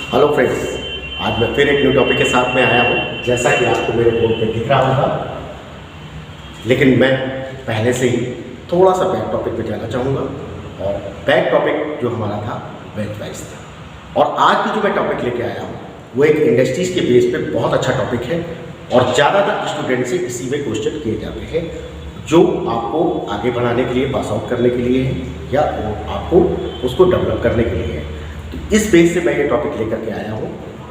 Hello friends, आज मैं फिर एक न्यू टॉपिक के साथ में आया हूँ। जैसा कि आपको मेरे बोर्ड पे दिख रहा होगा, लेकिन मैं पहले से ही थोड़ा सा बैक टॉपिक पे जाना चाहूँगा। और बैक टॉपिक जो हमारा था वेट वाइज था, और आज की जो मैं टॉपिक लेके आया हूँ वो एक इंडस्ट्रीज के बेस पे बहुत अच्छा टॉपिक है और ज़्यादातर स्टूडेंट से इसी में क्वेश्चन किए जाते हैं, जो आपको आगे बढ़ाने के लिए, पास आउट करने के लिए है या आपको उसको डेवलप करने के लिए है। तो इस बेस से मैं ये टॉपिक लेकर के आया हूँ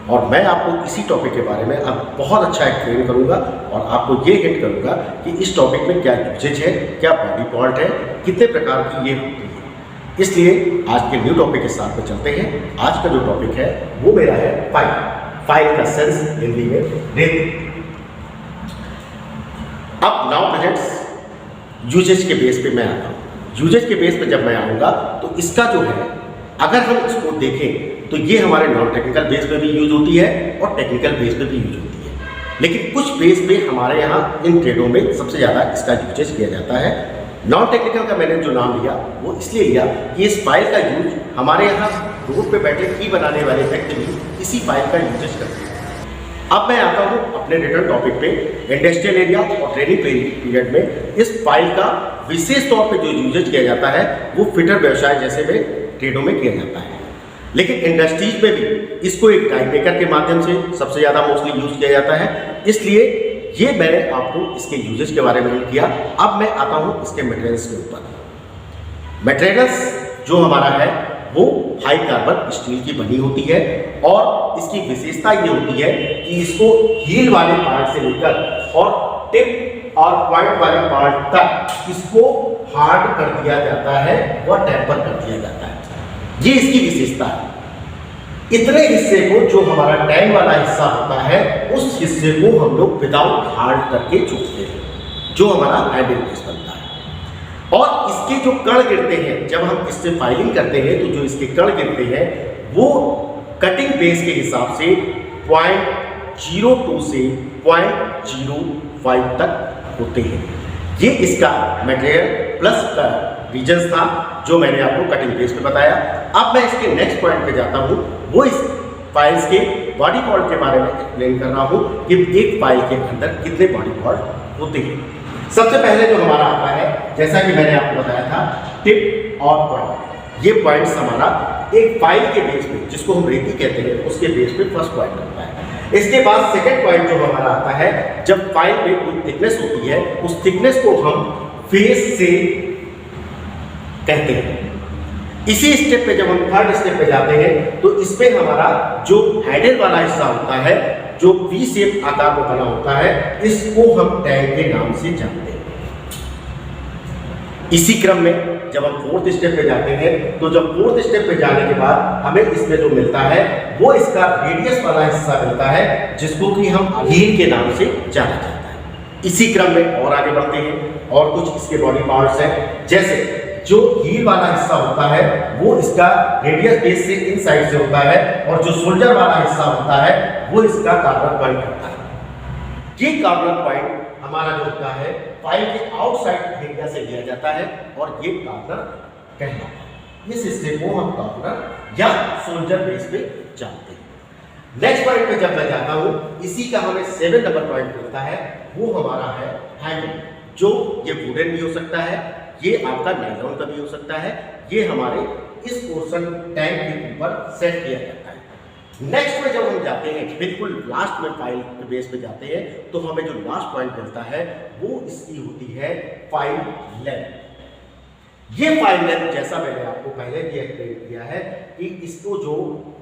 और मैं आपको इसी टॉपिक के बारे में अब बहुत अच्छा एक्सप्लेन करूँगा और आपको ये हिंट करूँगा कि इस टॉपिक में क्या यूजेज है, क्या बॉडी पार्ट है, कितने प्रकार की ये होती है। इसलिए आज के न्यू टॉपिक के साथ में चलते हैं। आज का जो टॉपिक है वो मेरा है फाइल। फाइल का सेंस हिंदी में रेत। अब नाउ प्रेजेंट्स यूजेज के बेस पे मैं आता हूँ। यूजेज के बेस पे जब मैं आऊँगा तो इसका जो है, अगर हम इसको देखें तो ये हमारे नॉन टेक्निकल बेस पे भी यूज होती है और टेक्निकल बेस पे भी यूज होती है। लेकिन कुछ बेस पे हमारे यहाँ इन ट्रेडों में सबसे ज़्यादा इसका यूजेज किया जाता है। नॉन टेक्निकल का मैंने जो नाम लिया वो इसलिए लिया कि इस फाइल का यूज हमारे यहाँ रोड पे बैठे की बनाने वाले व्यक्ति भी इसी फाइल का यूजेज करते हैं। अब मैं आता हूँ अपने रिटर्न टॉपिक पे। इंडस्ट्रियल एरिया और ट्रेनिंग पीरियड में इस फाइल का विशेष तौर पे जो यूजेज किया जाता है वो फिटर व्यवसाय जैसे में ट्रेडों में किया जाता है। लेकिन इंडस्ट्रीज में भी इसको एक डाई मेकर के माध्यम से सबसे ज़्यादा मोस्टली यूज किया जाता है। इसलिए ये मैंने आपको इसके यूजेज के बारे में किया। अब मैं आता हूँ इसके मटेरियल्स के ऊपर। मटेरियल्स जो हमारा है वो हाई कार्बन स्टील की बनी होती है और इसकी विशेषता ये होती है कि इसको हील वाले पार्ट से लेकर और टिप और पॉइंट वाले पार्ट तक इसको हार्ड कर दिया जाता है व टेम्पर कर दिया जाता है। ये इसकी विशेषता है। इतने हिस्से को, जो हमारा टैंक वाला हिस्सा होता है, उस हिस्से को हम लोग विदाउट हार्ड करके चुकते हैं, जो हमारा हैंडल पीस बनता है। और इसके जो कण गिरते हैं, जब हम इससे फाइलिंग करते हैं तो जो इसके कण गिरते हैं वो कटिंग बेस के हिसाब से 0.02 से 0.05 तक होते हैं। ये इसका मटेरियल प्लस का रीजन्स था जो मैंने आपको कटिंग बेस पे बताया। अब मैं इसके नेक्स्ट पॉइंट पे जाता हूँ। वो इस फाइल्स के बॉडी पार्ट के बारे में एक्सप्लेन कर रहा हूँ कि एक फाइल के अंदर कितने बॉडी पार्ट होते हैं। सबसे पहले जो हमारा आता है, जैसा कि मैंने आपको बताया था, टिप और पॉइंट। ये पॉइंट्स हमारा एक फाइल के बेस पे, जिसको हम रेती कहते हैं, उसके बेस पे फर्स्ट पॉइंट होता है। इसके बाद सेकंड पॉइंट जो हमारा आता है, जब फाइल में कोई थिकनेस होती है, उस थिकनेस को हम फेस से कहते हैं। इसी स्टेप पे जब हम थर्ड स्टेप पे जाते हैं तो इसमें हमारा जो हैंडल वाला हिस्सा होता है, जो वी शेप आकार में बना होता है, इसको हम टैंक के नाम से जानते हैं। इसी क्रम में जब हम फोर्थ स्टेप पे जाते हैं तो जब फोर्थ स्टेप पे जाने के बाद हमें इसमें जो मिलता है वो इसका रेडियस वाला हिस्सा मिलता है, जिसको कि हम हील के नाम से जाना जाता है। इसी क्रम में और आगे बढ़ते हैं और कुछ इसके बॉडी पार्ट्स हैं। जैसे जो हील वाला हिस्सा होता है वो इसका रेडियस बेस से इन साइड से होता है और जो शोल्डर वाला हिस्सा होता है वो इसका कार्बन पॉइंट होता है। ये कार्बन पॉइंट हमारा जो होता है फाइल के आउटसाइड एरिया से लिया जाता है और ये कार्बन कहलाता है। इस हिस्से को हम कार्बन या शोल्डर बेस पे जानते हैं। नेक्स्ट पॉइंट पे जब मैं जाता हूँ, इसी का हमें 7 नंबर पॉइंट मिलता है, वो हमारा है हैंडल। जो ये वुडन भी हो सकता है, ये आपका नायलॉन का भी हो सकता है। ये हमारे इस पोर्शन टैंक के ऊपर सेट किया जाता है। नेक्स्ट में जब हम जाते हैं, बिल्कुल लास्ट में फाइल के बेस पे जाते हैं, तो हमें जो लास्ट पॉइंट मिलता है वो इसकी होती है फाइल लेंथ। ये फाइल लेंथ, जैसा मैंने आपको पहले भी एक्सप्लेन किया है कि इसको जो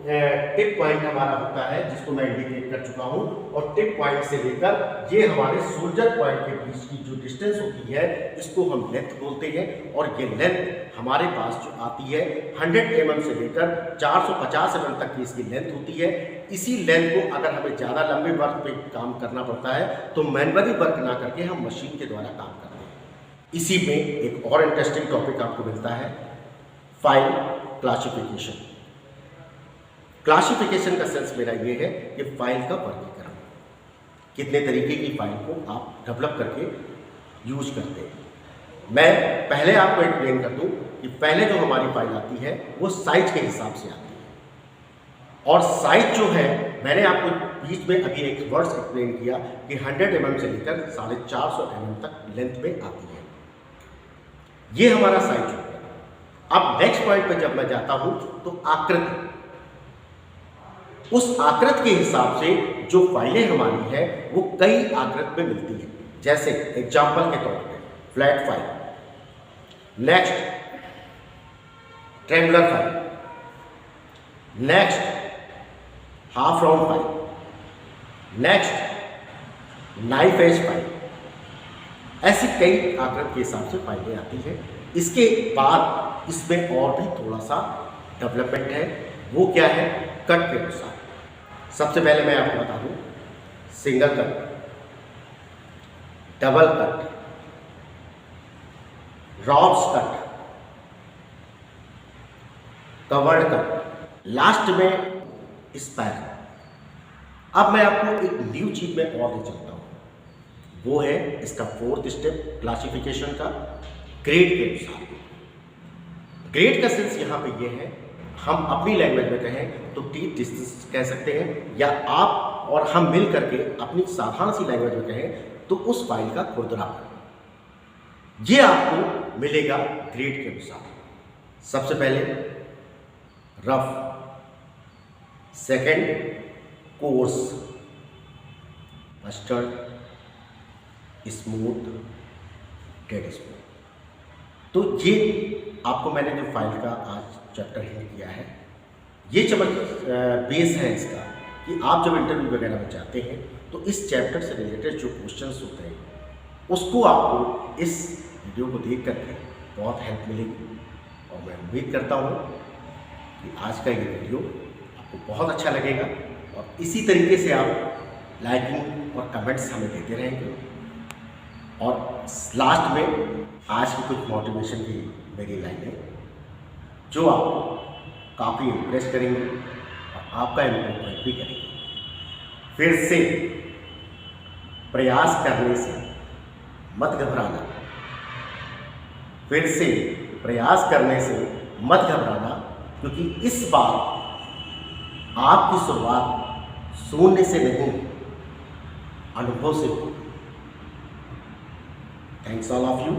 टिप पॉइंट हमारा होता है, जिसको मैं इंडिकेट कर चुका हूं, और टिप पॉइंट से लेकर ये हमारे शोल्डर पॉइंट के बीच की जो डिस्टेंस होती है, इसको हम लेंथ बोलते हैं। और ये लेंथ हमारे पास जो आती है 100 mm से लेकर 450 mm तक की इसकी लेंथ होती है। इसी लेंथ को अगर हमें ज़्यादा लंबे वर्क पे काम करना पड़ता है तो मैनुअली वर्क ना करके हम मशीन के द्वारा काम करते हैं। इसी में एक और इंटरेस्टिंग टॉपिक आपको मिलता है, फाइल क्लासिफिकेशन। क्लासिफिकेशन का सेंस मेरा ये है कि फाइल का वर्गीकरण, कितने तरीके की फाइल को आप डेवलप करके यूज करते हैं। मैं पहले आपको एक्सप्लेन कर दूं कि पहले जो हमारी फाइल आती है वो साइज के हिसाब से आती है। और साइज जो है, मैंने आपको बीच में अभी एक वर्ड्स एक्सप्लेन किया कि 100 mm से लेकर 450 mm तक लेंथ में आती है। ये हमारा साइज हो गया। अब नेक्स्ट पॉइंट पे जब मैं जाता हूं तो आकृति, उस आकृति के हिसाब से जो फाइलें हमारी है वो कई आकृति में मिलती है। जैसे एग्जाम्पल के तौर पे flat file, next triangular file, next half round file, next knife edge file, ऐसी कई आकृति के हिसाब से फाइलें आती है। इसके बाद इसमें और भी थोड़ा सा डेवलपमेंट है, वो क्या है, कट के अनुसार। सबसे पहले मैं आपको बता दूं, single cut, double cut, robes cut, covered cut, last में स्पाइरल। अब मैं आपको एक न्यू चीज में और ले चलता हूं, वो है इसका 4th स्टेप क्लासिफिकेशन का, ग्रेड के अनुसार। ग्रेड का सेंस यहां पे ये है, हम अपनी लैंग्वेज में कहें तो टीथ डिस्टेंस कह सकते हैं, या आप और हम मिल करके अपनी साधारण सी लैंग्वेज में कहें तो उस फाइल का खुरदरापन, ये आपको मिलेगा ग्रेड के अनुसार। सबसे पहले rough, second course, mustard, smooth, dead smooth. तो ये आपको मैंने जो फाइल का आज चैप्टर हिंट किया है, ये बेस है इसका कि आप जब इंटरव्यू वगैरह में जाते हैं तो इस चैप्टर से रिलेटेड जो क्वेश्चंस होते हैं उसको आपको इस वीडियो को देख करके बहुत हेल्प मिलेगी। और मैं उम्मीद करता हूँ कि आज का ये वीडियो आपको बहुत अच्छा लगेगा और इसी तरीके से आप लाइकिंग और कमेंट्स हमें देते रहेंगे। और लास्ट में आज की कुछ मोटिवेशन की मेरी लाइनें जो आपको काफ़ी इम्प्रेस करेंगे और आपका इम्प्रूवमेंट भी करेंगे। फिर से प्रयास करने से मत घबराना, फिर से प्रयास करने से मत घबराना, क्योंकि इस बार आपकी शुरुआत शून्य से नहीं, अनुभव से होगी। Thanks all of you.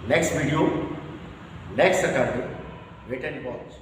Next video, next Saturday. Wait and watch.